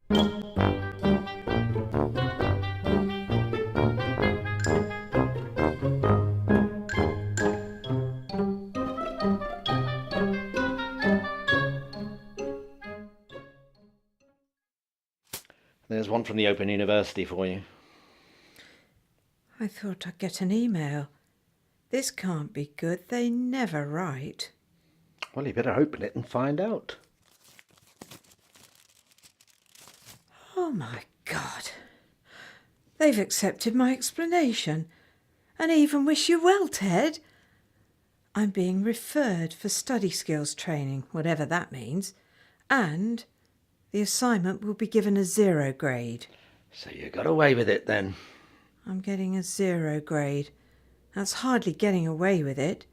There's one from the Open University for you. I thought I'd get an email. This can't be good. They never write. Well, you better open it and find out. Oh my God. They've accepted my explanation and even wish you well, Ted. I'm being referred for study skills training, whatever that means, and the assignment will be given a 0 grade. So you got away with it then? I'm getting a 0 grade. That's hardly getting away with it.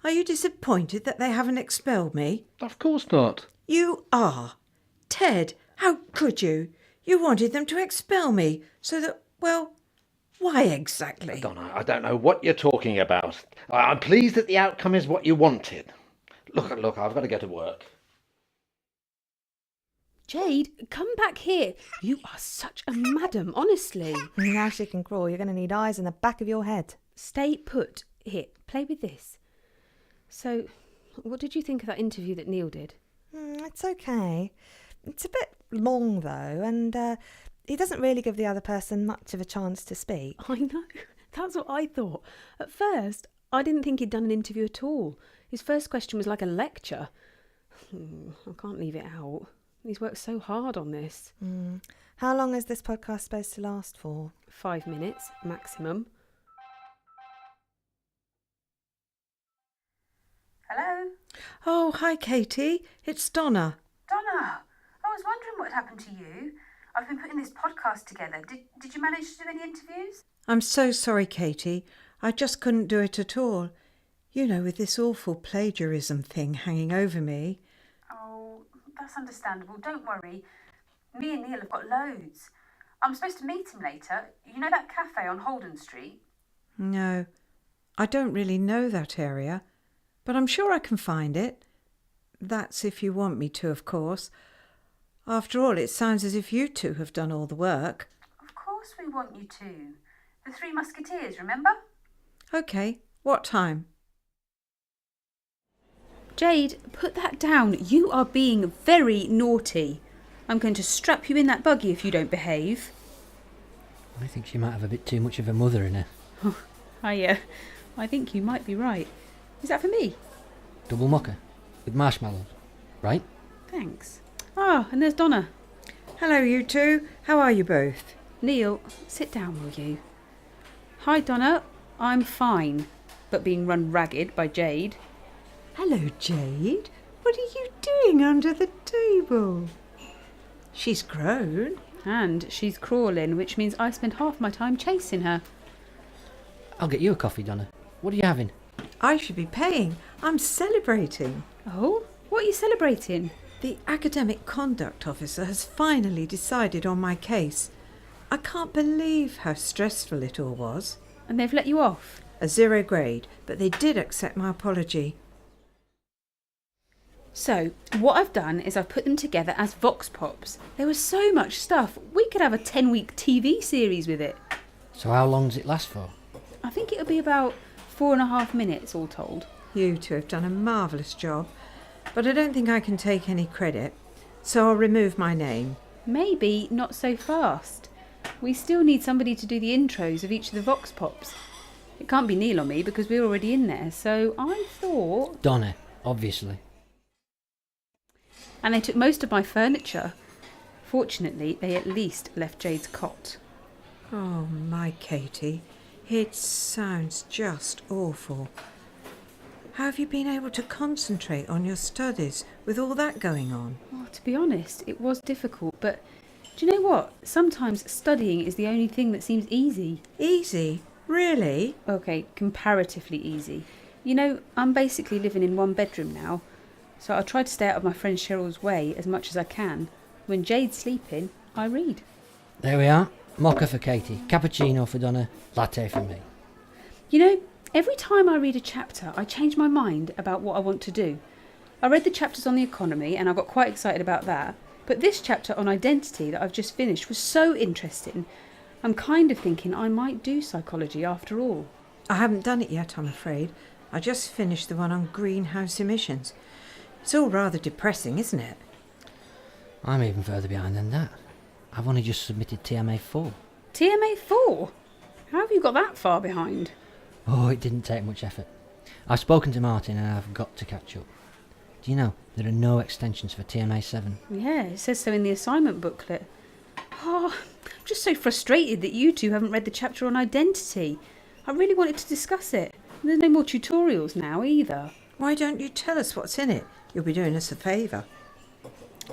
Are you disappointed that they haven't expelled me? Of course not. You are. Ted, how could you? You wanted them to expel me so that, well, why exactly? Donna, I don't know what you're talking about. I'm pleased that the outcome is what you wanted. Look, I've got to go to work. Jade, come back here. You are such a madam, honestly. Now she can crawl. You're going to need eyes in the back of your head. Stay put. Here, play with this. So, what did you think of that interview that Neil did? It's okay. It's a bit long, though, and he doesn't really give the other person much of a chance to speak. I know. That's what I thought. At first, I didn't think he'd done an interview at all. His first question was like a lecture. I can't leave it out. He's worked so hard on this. How long is this podcast supposed to last for? 5 minutes, maximum. Hello? Oh, hi, Katie. It's Donna. Donna, I was wondering what happened to you. I've been putting this podcast together. Did you manage to do any interviews? I'm so sorry, Katie. I just couldn't do it at all. You know, with this awful plagiarism thing hanging over me. Oh, that's understandable. Don't worry. Me and Neil have got loads. I'm supposed to meet him later. You know that cafe on Holden Street? No, I don't really know that area, but I'm sure I can find it. That's if you want me to, of course. After all, it sounds as if you two have done all the work. Of course we want you to. The Three Musketeers, remember? OK, what time? Jade, put that down. You are being very naughty. I'm going to strap you in that buggy if you don't behave. I think she might have a bit too much of a mother in her. I think you might be right. Is that for me? Double mocha with marshmallows, right? Thanks. And there's Donna. Hello, you two. How are you both? Neil, sit down, will you? Hi, Donna. I'm fine, but being run ragged by Jade. Hello, Jade. What are you doing under the table? She's grown. And she's crawling, which means I spend half my time chasing her. I'll get you a coffee, Donna. What are you having? I should be paying. I'm celebrating. Oh, what are you celebrating? The academic conduct officer has finally decided on my case. I can't believe how stressful it all was. And they've let you off? A 0 grade, but they did accept my apology. So, what I've done is I've put them together as Vox Pops. There was so much stuff. We could have a 10-week TV series with it. So how long does it last for? I think it'll be about 4.5 minutes all told. You two have done a marvellous job, but I don't think I can take any credit, so I'll remove my name. Maybe not so fast. We still need somebody to do the intros of each of the Vox Pops. It can't be Neil or me because we're already in there, so I thought... Donna, obviously. And they took most of my furniture. Fortunately, they at least left Jade's cot. Oh, my Katie, it sounds just awful. How have you been able to concentrate on your studies with all that going on? Well, to be honest, it was difficult, but do you know what? Sometimes studying is the only thing that seems easy. Easy? Really? Okay, comparatively easy. You know, I'm basically living in one bedroom now, so I try to stay out of my friend Cheryl's way as much as I can. When Jade's sleeping, I read. There we are. Mocha for Katie, cappuccino for Donna, latte for me. You know, every time I read a chapter, I change my mind about what I want to do. I read the chapters on the economy and I got quite excited about that, But this chapter on identity that I've just finished was so interesting. I'm kind of thinking I might do psychology after all. I haven't done it yet, I'm afraid. I just finished the one on greenhouse emissions. It's all rather depressing, isn't it? I'm even further behind than that. I've only just submitted TMA4. TMA4? How have you got that far behind? Oh, it didn't take much effort. I've spoken to Martin and I've got to catch up. Do you know, there are no extensions for TMA7. Yeah, it says so in the assignment booklet. Oh, I'm just so frustrated that you two haven't read the chapter on identity. I really wanted to discuss it. There's no more tutorials now either. Why don't you tell us what's in it? You'll be doing us a favour.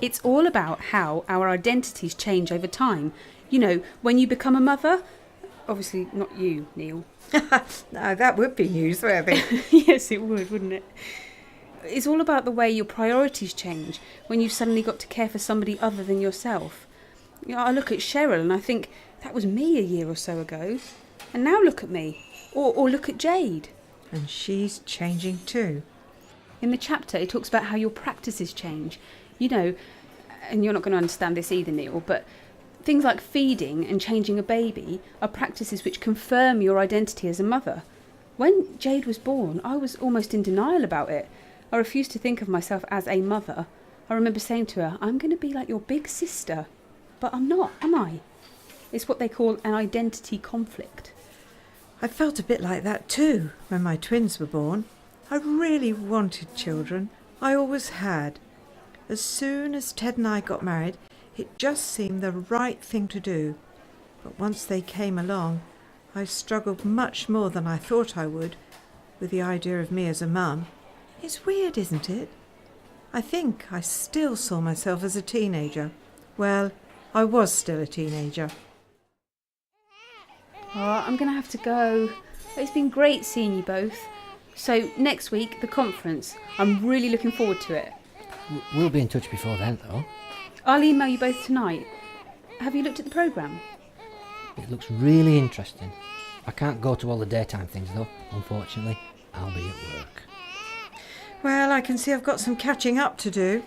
It's all about how our identities change over time. You know, when you become a mother. Obviously not you, Neil. No, that would be newsworthy. Yes, it would, wouldn't it? It's all about the way your priorities change when you've suddenly got to care for somebody other than yourself. You know, I look at Cheryl and I think, that was me a year or so ago. And now look at me. Or look at Jade. And she's changing too. In the chapter, it talks about how your practices change. You know, and you're not going to understand this either, Neil, but things like feeding and changing a baby are practices which confirm your identity as a mother. When Jade was born, I was almost in denial about it. I refused to think of myself as a mother. I remember saying to her, I'm going to be like your big sister. But I'm not, am I? It's what they call an identity conflict. I felt a bit like that too when my twins were born. I really wanted children. I always had. As soon as Ted and I got married, it just seemed the right thing to do. But once they came along, I struggled much more than I thought I would with the idea of me as a mum. It's weird, isn't it? I think I still saw myself as a teenager. Well, I was still a teenager. Oh, I'm going to have to go. It's been great seeing you both. So next week, the conference. I'm really looking forward to it. We'll be in touch before then, though. I'll email you both tonight. Have you looked at the programme? It looks really interesting. I can't go to all the daytime things, though, unfortunately. I'll be at work. Well, I can see I've got some catching up to do.